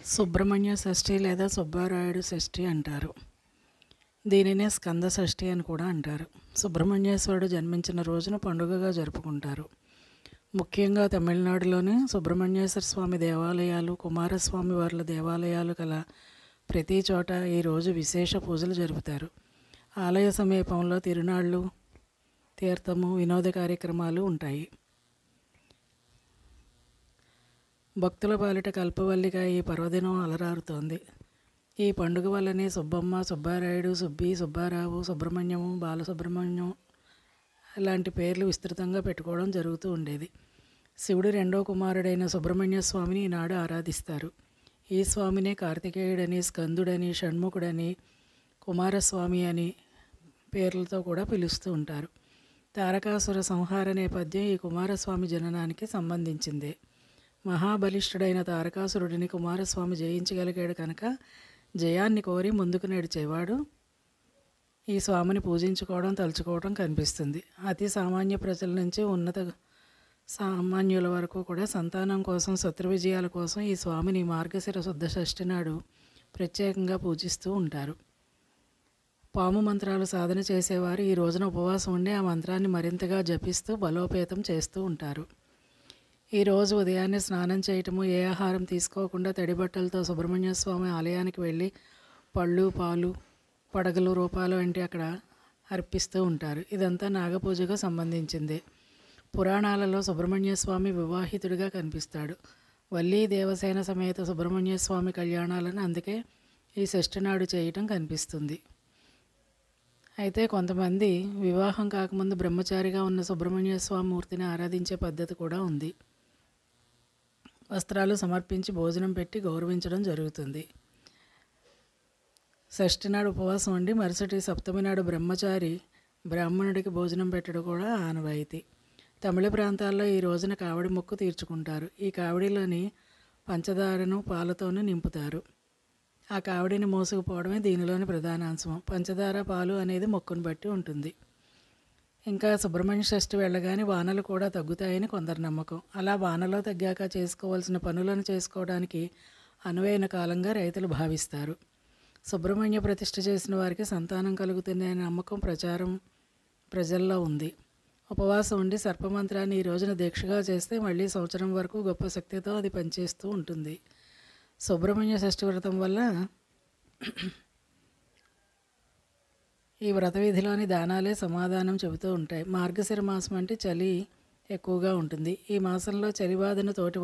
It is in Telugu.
సుబ్రహ్మణ్య షష్ఠి లేదా సుబ్బారాయుడు షష్ఠి అంటారు. దీనినే స్కంద షష్ఠి అని కూడా అంటారు. సుబ్రహ్మణ్యేశ్వరుడు జన్మించిన రోజున పండుగగా జరుపుకుంటారు. ముఖ్యంగా తమిళనాడులోని సుబ్రహ్మణ్యేశ్వర స్వామి దేవాలయాలు, కుమారస్వామి వార్ల దేవాలయాలు కల ప్రతి చోట ఈరోజు విశేష పూజలు జరుపుతారు. ఆలయ సమీపంలో తిరునాళ్ళు, తీర్థము, వినోద కార్యక్రమాలు ఉంటాయి. భక్తుల పాలిట కల్పవల్లిగా ఈ పర్వదినం అలరారుతోంది. ఈ పండుగ వల్లనే సుబ్బమ్మ, సుబ్బారాయుడు, సుబ్బి, సుబ్బారావు, సుబ్రహ్మణ్యము, బాలసుబ్రహ్మణ్యం లాంటి పేర్లు విస్తృతంగా పెట్టుకోవడం జరుగుతూ ఉండేది. శివుడి రెండో కుమారుడైన సుబ్రహ్మణ్య స్వామిని ఈనాడు ఆరాధిస్తారు. ఈ స్వామినే కార్తికేయుడని, స్కందుడని, షణ్ముఖుడని, కుమారస్వామి అని పేర్లతో కూడా పిలుస్తూ ఉంటారు. తారకాసుర సంహార నేపథ్యం ఈ కుమారస్వామి జననానికి సంబంధించిందే. మహాబలిష్ఠుడైన తారకాసురుడిని కుమారస్వామి జయించగలిగాడు కనుక జయాన్ని కోరి ముందుకు నడిచేవాడు ఈ స్వామిని పూజించుకోవడం, తలుచుకోవడం కనిపిస్తుంది. అతి సామాన్య ప్రజల నుంచి ఉన్నత సామాన్యుల వరకు కూడా సంతానం కోసం, శత్రు విజయాల కోసం ఈ స్వామిని మార్గశిర శుద్ధ షష్ఠి నాడు ప్రత్యేకంగా పూజిస్తూ ఉంటారు. పాము మంత్రాలు సాధన చేసేవారు ఈ రోజున ఉపవాసం ఉండి ఆ మంత్రాన్ని మరింతగా జపిస్తూ బలోపేతం చేస్తూ ఉంటారు. ఈరోజు ఉదయాన్నే స్నానం చేయటము, ఏ ఆహారం తీసుకోకుండా తడి బట్టలతో సుబ్రహ్మణ్య స్వామి ఆలయానికి వెళ్ళి పళ్ళు, పాలు, పడగలు, రూపాలు వంటి అక్కడ అర్పిస్తూ ఉంటారు. ఇదంతా నాగపూజకు సంబంధించిందే. పురాణాలలో సుబ్రహ్మణ్య స్వామి వివాహితుడిగా కనిపిస్తాడు. వల్లీ దేవసేన సమేత సుబ్రహ్మణ్య స్వామి కళ్యాణాలను అందుకే ఈ షష్ఠి నాడు చేయటం కనిపిస్తుంది. అయితే కొంతమంది వివాహం కాకముందు బ్రహ్మచారిగా ఉన్న సుబ్రహ్మణ్య స్వామి మూర్తిని ఆరాధించే పద్ధతి కూడా ఉంది. వస్త్రాలు సమర్పించి భోజనం పెట్టి గౌరవించడం జరుగుతుంది. షష్ఠి నాడు ఉపవాసం ఉండి మరుసటి సప్తమి నాడు బ్రహ్మచారి బ్రాహ్మణుడికి భోజనం పెట్టడం కూడా ఆనవాయితీ. తమిళ ప్రాంతాల్లో ఈ రోజున కావడి మొక్కు తీర్చుకుంటారు. ఈ కావడిలోని పంచదారను పాలతోనూ నింపుతారు. ఆ కావడిని మోసుకుపోవడమే దీనిలోని ప్రధానాంశం. పంచదార, పాలు అనేది మొక్కును బట్టి ఉంటుంది. ఇంకా సుబ్రహ్మణ్య షష్ఠి వెళ్ళగానే వానలు కూడా తగ్గుతాయని కొందరు నమ్మకం. అలా వానలో తగ్గాక చేసుకోవాల్సిన పనులను చేసుకోవడానికి అనువైన కాలంగా రైతులు భావిస్తారు. సుబ్రహ్మణ్య ప్రతిష్ఠ చేసిన వారికి సంతానం కలుగుతుందనే నమ్మకం ప్రజల్లో ఉంది. ఉపవాసం ఉండి సర్పమంత్రాన్ని ఈ రోజున దీక్షగా చేస్తే మళ్ళీ సంవత్సరం వరకు గొప్ప శక్తితో అది పనిచేస్తూ ఉంటుంది. సుబ్రహ్మణ్య షష్ఠి వ్రతం వల్ల ఈ వ్రత విధిలోని దానాలే సమాధానం చెబుతూ ఉంటాయి. మార్గశిర మాసం అంటే చలి ఎక్కువగా ఉంటుంది. ఈ మాసంలో చలి బాధను తోటి